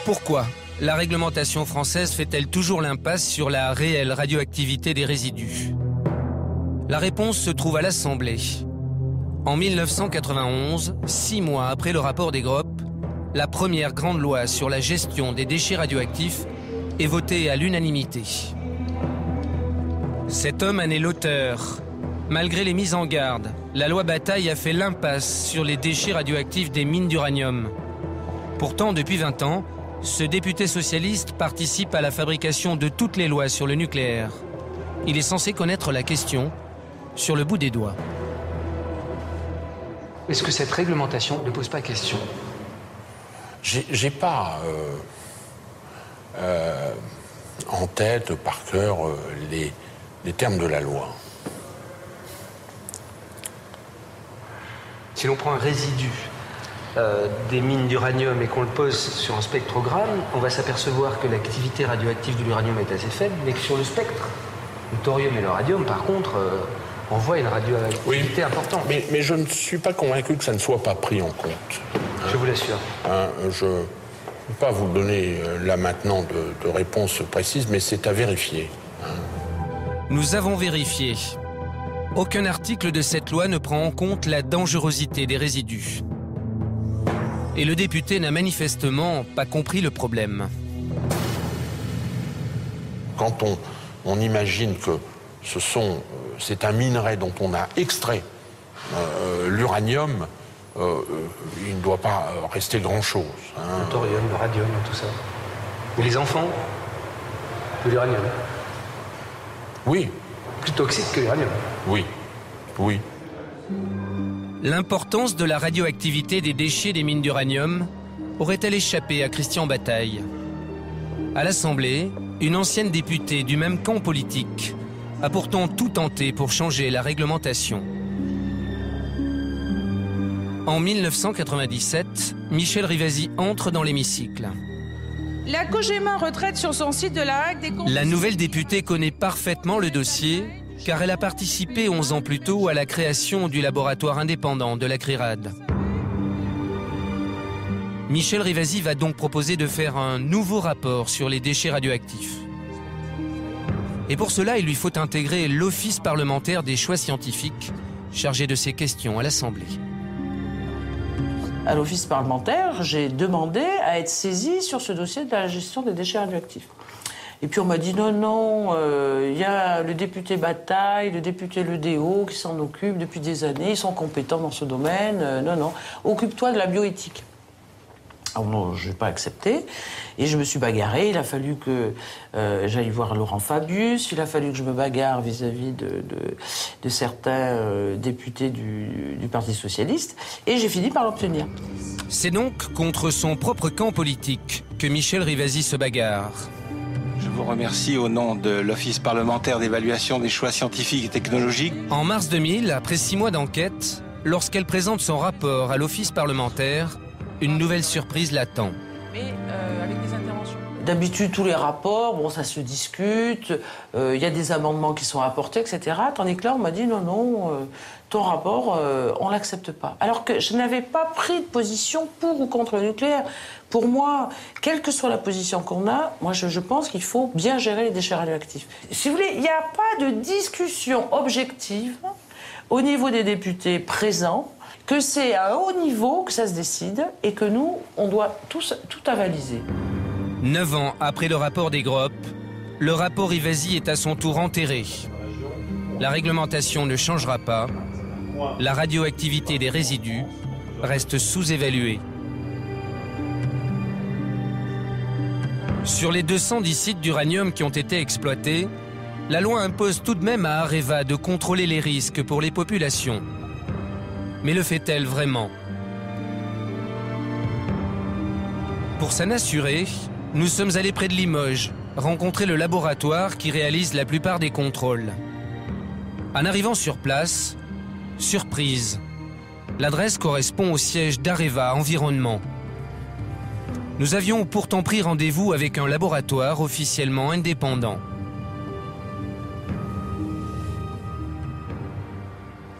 Pourquoi la réglementation française fait-elle toujours l'impasse sur la réelle radioactivité des résidus? La réponse se trouve à l'Assemblée. En 1991, 6 mois après le rapport des Gropp, la première grande loi sur la gestion des déchets radioactifs est votée à l'unanimité. Cet homme en est l'auteur. Malgré les mises en garde, la loi Bataille a fait l'impasse sur les déchets radioactifs des mines d'uranium. Pourtant, depuis 20 ans, ce député socialiste participe à la fabrication de toutes les lois sur le nucléaire. Il est censé connaître la question sur le bout des doigts. Est-ce que cette réglementation ne pose pas question? J'ai pas en tête, par cœur, les termes de la loi. Si l'on prend un résidu des mines d'uranium et qu'on le pose sur un spectrogramme, on va s'apercevoir que l'activité radioactive de l'uranium est assez faible, mais que sur le spectre, le thorium et le radium, par contre, on voit une radioactivité importante. Mais je ne suis pas convaincu que ça ne soit pas pris en compte. Je vous l'assure. Je ne peux pas vous donner là maintenant de réponse précise, mais c'est à vérifier. Nous avons vérifié. Aucun article de cette loi ne prend en compte la dangerosité des résidus. Et le député n'a manifestement pas compris le problème. Quand on imagine que c'est un minerai dont on a extrait l'uranium, il ne doit pas rester grand-chose. Le thorium, le radium, tout ça. Et les enfants de l'uranium. Oui. Plus toxique que l'uranium. Oui. Oui. L'importance de la radioactivité des déchets des mines d'uranium aurait-elle échappé à Christian Bataille? À l'Assemblée, une ancienne députée du même camp politique a pourtant tout tenté pour changer la réglementation. En 1997, Michel Rivasi entre dans l'hémicycle. La COGEMA retraite sur son site de la Hague des comptes. La nouvelle députée connaît parfaitement le dossier car elle a participé 11 ans plus tôt à la création du laboratoire indépendant de la CRIRAD. Michel Rivasi va donc proposer de faire un nouveau rapport sur les déchets radioactifs. Et pour cela, il lui faut intégrer l'Office parlementaire des choix scientifiques, chargé de ces questions à l'Assemblée. À l'Office parlementaire, j'ai demandé à être saisi sur ce dossier de la gestion des déchets radioactifs. Et puis on m'a dit non, il y a le député Bataille, le député Ledéo qui s'en occupent depuis des années, ils sont compétents dans ce domaine, non, occupe-toi de la bioéthique. Alors non, je n'ai pas accepté, et je me suis bagarrée, il a fallu que j'aille voir Laurent Fabius, il a fallu que je me bagarre vis-à-vis de certains députés du Parti Socialiste, et j'ai fini par l'obtenir. C'est donc contre son propre camp politique que Michel Rivasi se bagarre. Je vous remercie au nom de l'Office parlementaire d'évaluation des choix scientifiques et technologiques. En mars 2000, après 6 mois d'enquête, lorsqu'elle présente son rapport à l'Office parlementaire, une nouvelle surprise l'attend. Mais avec des interventions. D'habitude, tous les rapports, bon, ça se discute, il y a des amendements qui sont apportés, etc. Tandis que là, on m'a dit non, ton rapport, on ne l'accepte pas. Alors que je n'avais pas pris de position pour ou contre le nucléaire. Pour moi, quelle que soit la position qu'on a, moi je pense qu'il faut bien gérer les déchets radioactifs. Si vous voulez, il n'y a pas de discussion objective au niveau des députés présents, que c'est à un haut niveau que ça se décide et que nous, on doit tout avaliser. 9 ans après le rapport des Gropp, le rapport Rivasi est à son tour enterré. La réglementation ne changera pas. La radioactivité des résidus reste sous-évaluée. Sur les 210 sites d'uranium qui ont été exploités, la loi impose tout de même à Areva de contrôler les risques pour les populations. Mais le fait-elle vraiment? Pour s'en assurer, nous sommes allés près de Limoges, rencontrer le laboratoire qui réalise la plupart des contrôles. En arrivant sur place, surprise, l'adresse correspond au siège d'Areva Environnement. Nous avions pourtant pris rendez-vous avec un laboratoire officiellement indépendant.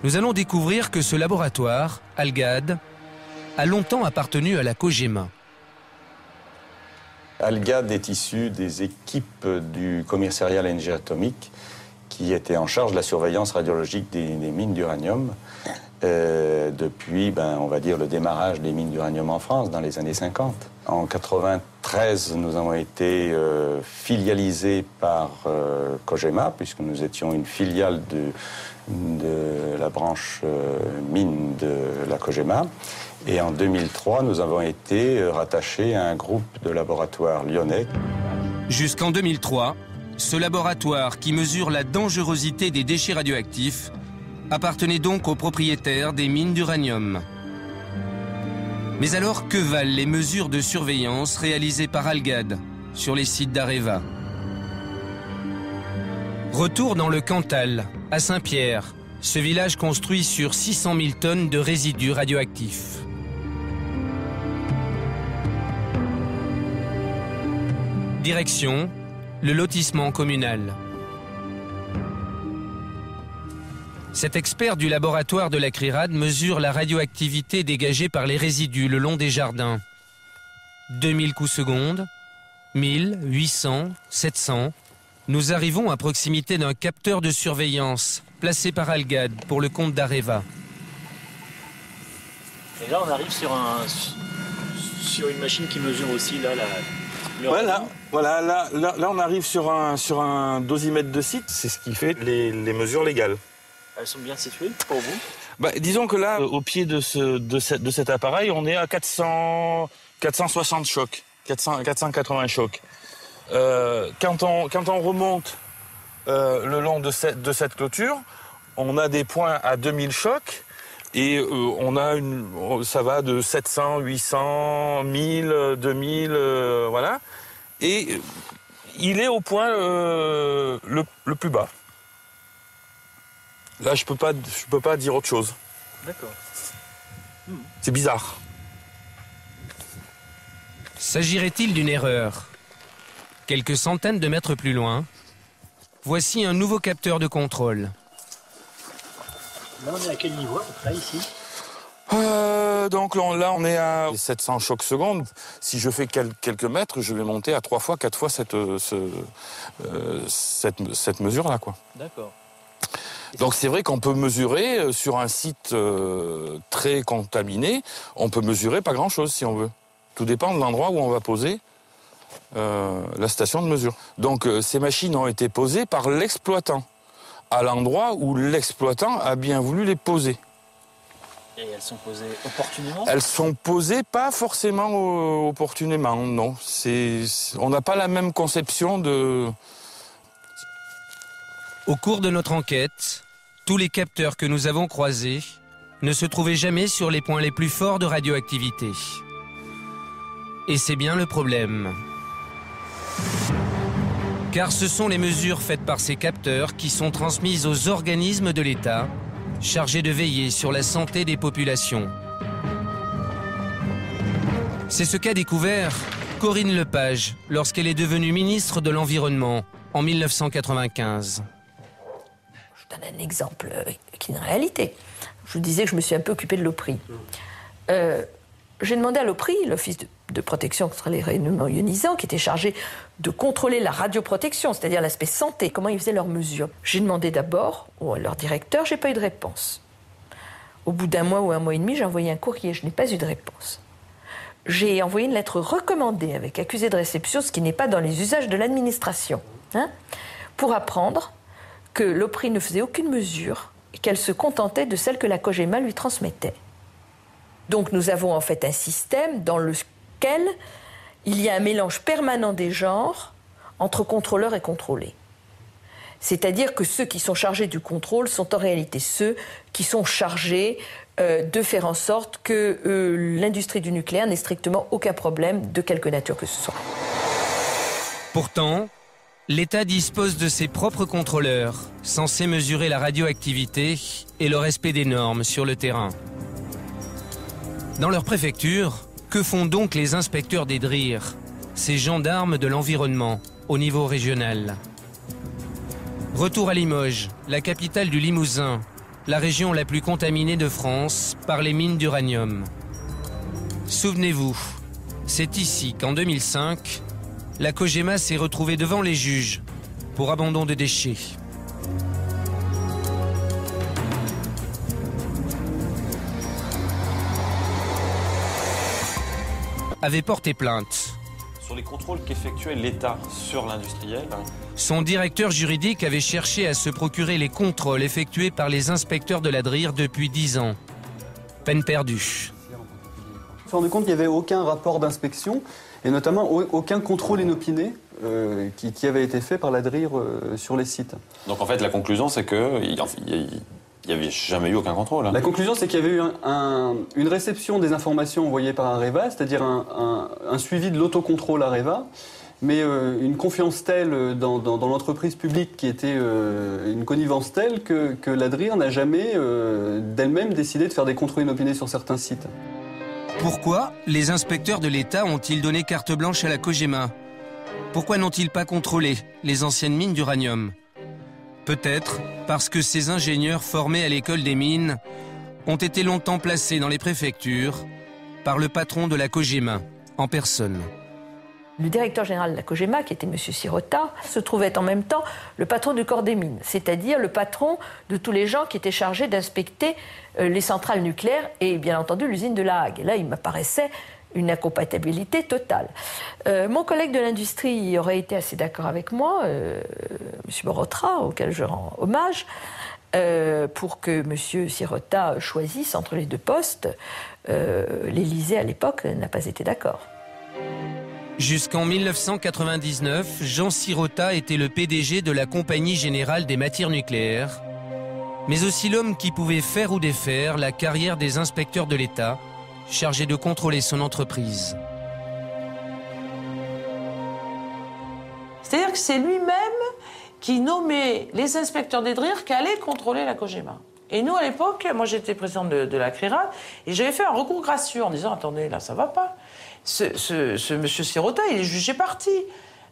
Nous allons découvrir que ce laboratoire, Algad, a longtemps appartenu à la COGEMA. Algad est issu des équipes du commissariat à l'énergie atomique qui était en charge de la surveillance radiologique des mines d'uranium depuis, on va dire, le démarrage des mines d'uranium en France dans les années 50. En 1993, nous avons été filialisés par Cogema, puisque nous étions une filiale de la branche mine de la Cogema. Et en 2003, nous avons été rattachés à un groupe de laboratoires lyonnais. Jusqu'en 2003, ce laboratoire qui mesure la dangerosité des déchets radioactifs appartenait donc aux propriétaires des mines d'uranium. Mais alors, que valent les mesures de surveillance réalisées par Algad sur les sites d'Areva? Retour dans le Cantal, à Saint-Pierre, ce village construit sur 600 000 tonnes de résidus radioactifs. Direction, le lotissement communal. Cet expert du laboratoire de la CRIRAD mesure la radioactivité dégagée par les résidus le long des jardins. 2000 coups secondes, 1000, 800, 700. Nous arrivons à proximité d'un capteur de surveillance placé par Algad pour le compte d'Areva. Et là, on arrive sur une machine qui mesure aussi là, Là, on arrive sur un dosimètre de site. C'est ce qui fait les mesures légales. Elles sont bien situées pour vous? Disons que là, au pied de cet appareil, on est à 460 chocs, 480 chocs. Quand on remonte le long de cette clôture, on a des points à 2000 chocs et ça va de 700, 800, 1000, 2000, voilà. Et il est au point le plus bas. Là, je peux pas dire autre chose. D'accord. C'est bizarre. S'agirait-il d'une erreur? Quelques centaines de mètres plus loin, voici un nouveau capteur de contrôle. Là, on est à quel niveau à peu près ici? Donc là, on est à 700 chocs secondes. Si je fais quelques mètres, je vais monter à 3 fois, 4 fois cette mesure-là, quoi. D'accord. Donc c'est vrai qu'on peut mesurer sur un site très contaminé, on peut mesurer pas grand-chose si on veut. Tout dépend de l'endroit où on va poser la station de mesure. Donc ces machines ont été posées par l'exploitant, à l'endroit où l'exploitant a bien voulu les poser. Et elles sont posées opportunément? Elles sont posées pas forcément opportunément, non. On n'a pas la même conception de... Au cours de notre enquête, tous les capteurs que nous avons croisés ne se trouvaient jamais sur les points les plus forts de radioactivité. Et c'est bien le problème. Car ce sont les mesures faites par ces capteurs qui sont transmises aux organismes de l'État, chargés de veiller sur la santé des populations. C'est ce qu'a découvert Corinne Lepage lorsqu'elle est devenue ministre de l'Environnement en 1995. Je donne un exemple qui est une réalité. Je vous disais que je me suis un peu occupée de l'OPRI. J'ai demandé à l'OPRI, l'Office de protection contre les rayonnements ionisants, qui était chargé de contrôler la radioprotection, c'est-à-dire l'aspect santé, comment ils faisaient leurs mesures. J'ai demandé d'abord à leur directeur, j'ai pas eu de réponse. Au bout d'un mois ou un mois et demi, j'ai envoyé un courrier, je n'ai pas eu de réponse. J'ai envoyé une lettre recommandée avec accusé de réception, ce qui n'est pas dans les usages de l'administration, pour apprendre que l'OPRI ne faisait aucune mesure et qu'elle se contentait de celle que la Cogema lui transmettait. Donc nous avons en fait un système dans lequel il y a un mélange permanent des genres entre contrôleurs et contrôlés. C'est-à-dire que ceux qui sont chargés du contrôle sont en réalité ceux qui sont chargés de faire en sorte que l'industrie du nucléaire n'ait strictement aucun problème de quelque nature que ce soit. Pourtant, l'État dispose de ses propres contrôleurs, censés mesurer la radioactivité et le respect des normes sur le terrain. Dans leur préfecture, que font donc les inspecteurs des DRIR, ces gendarmes de l'environnement, au niveau régional? Retour à Limoges, la capitale du Limousin, la région la plus contaminée de France par les mines d'uranium. Souvenez-vous, c'est ici qu'en 2005, la Cogema s'est retrouvée devant les juges pour abandon de déchets. Avait porté plainte. Sur les contrôles qu'effectuait l'État sur l'industriel. Son directeur juridique avait cherché à se procurer les contrôles effectués par les inspecteurs de la DRIR depuis 10 ans. Peine perdue. On s'est rendu compte qu'il n'y avait aucun rapport d'inspection et notamment aucun contrôle inopiné qui avait été fait par la DRIR sur les sites. Donc en fait la conclusion c'est qu'il n'y avait jamais eu aucun contrôle. La conclusion c'est qu'il y avait eu une réception des informations envoyées par Areva, c'est-à-dire un suivi de l'autocontrôle Areva, mais une confiance telle dans l'entreprise publique qui était une connivence telle que la DRIR n'a jamais d'elle-même décidé de faire des contrôles inopinés sur certains sites. Pourquoi les inspecteurs de l'État ont-ils donné carte blanche à la Cogema? Pourquoi n'ont-ils pas contrôlé les anciennes mines d'uranium? Peut-être parce que ces ingénieurs formés à l'école des mines ont été longtemps placés dans les préfectures par le patron de la Cogema en personne. Le directeur général de la Cogema, qui était M. Sirota, se trouvait en même temps le patron du corps des mines, c'est-à-dire le patron de tous les gens qui étaient chargés d'inspecter les centrales nucléaires et bien entendu l'usine de La Hague. Et là, il m'apparaissait une incompatibilité totale. Mon collègue de l'industrie aurait été assez d'accord avec moi, M. Borotra, auquel je rends hommage, pour que M. Sirota choisisse entre les deux postes. L'Élysée, à l'époque, n'a pas été d'accord. Jusqu'en 1999, Jean Sirota était le PDG de la Compagnie Générale des Matières Nucléaires, mais aussi l'homme qui pouvait faire ou défaire la carrière des inspecteurs de l'État, chargés de contrôler son entreprise. C'est-à-dire que c'est lui-même qui nommait les inspecteurs des DRIR qui allaient contrôler la Cogema. Et nous, à l'époque, moi j'étais présidente de la CRIRA, et j'avais fait un recours gracieux en disant « Attendez, là, ça va pas. Ce monsieur Sirota, il est jugé parti.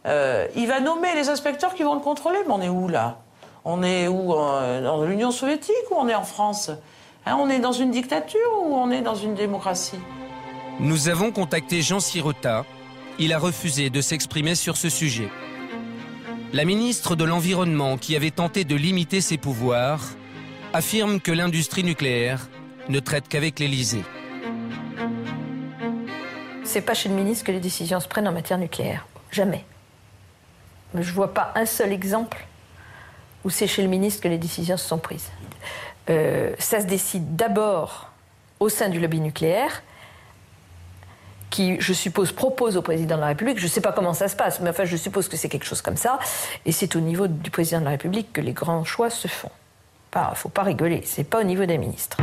Il va nommer les inspecteurs qui vont le contrôler. Mais on est où, là? On est où? Dans l'Union soviétique ou on est en France? On est dans une dictature ou on est dans une démocratie? » Nous avons contacté Jean Sirota. Il a refusé de s'exprimer sur ce sujet. La ministre de l'Environnement, qui avait tenté de limiter ses pouvoirs, affirme que l'industrie nucléaire ne traite qu'avec l'Élysée. C'est pas chez le ministre que les décisions se prennent en matière nucléaire. Jamais. Mais je vois pas un seul exemple où c'est chez le ministre que les décisions se sont prises. Ça se décide d'abord au sein du lobby nucléaire, qui, je suppose, propose au président de la République. Je ne sais pas comment ça se passe, mais enfin, je suppose que c'est quelque chose comme ça. Et c'est au niveau du président de la République que les grands choix se font. Il ne faut pas rigoler, c'est pas au niveau des ministres.